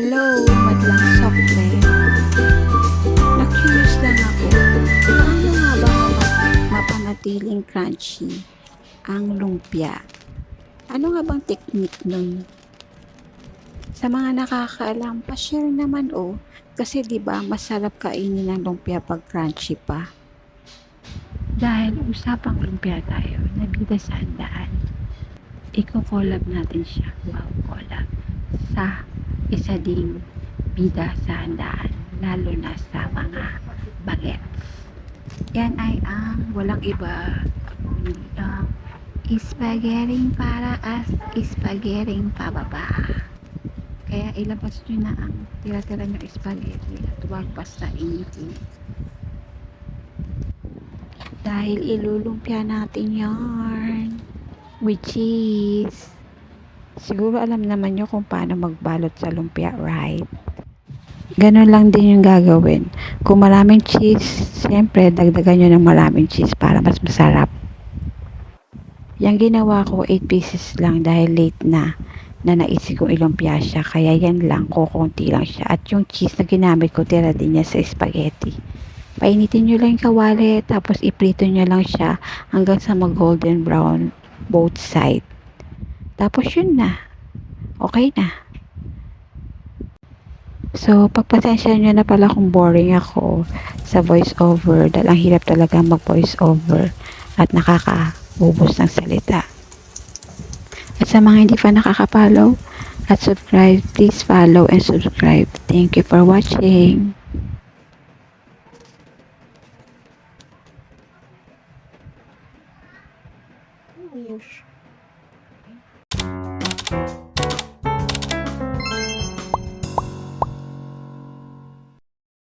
Hello, madlang sokle. Na-curious lang ako, paano nga ba mapanatiling crunchy ang lumpia? Ano nga bang technique nun? Sa mga nakakaalam, pa-share naman kasi 'di ba masarap kainin ng lumpia pag crunchy pa. Dahil usapang lumpia tayo, nabida sa handaan. Iko-collab natin siya. Wow, collab. Sa isa ding bida sa handaan, lalo na sa mga bagets. Yan ay ang walang iba kundi ang spaghetti para spaghetti pababa. Kaya ilabas nyo na ang tira-tira nyo spaghetti at huwag basta initin. Dahil ilulumpia natin yarn with cheese. Siguro alam naman nyo kung paano magbalot sa lumpia, right? Ganun lang din yung gagawin. Kung maraming cheese, siyempre dagdagan nyo ng maraming cheese para mas masarap. Yung ginawa ko 8 pieces lang dahil late na naisip kong ilumpia siya. Kaya yan lang, kukunti lang siya. At yung cheese na ginamit ko, tira din niya sa spaghetti. Painitin nyo lang yung kawali, tapos iprito nyo lang siya hanggang sa mag-golden brown both side. Tapos yun na. Okay na. So, pagpasensya nyo na pala kung boring ako sa voice over dahil ang hirap talaga mag voice over at nakakaubos ng salita. At sa mga hindi pa nakaka-follow at subscribe, please follow and subscribe. Thank you for watching. Yes.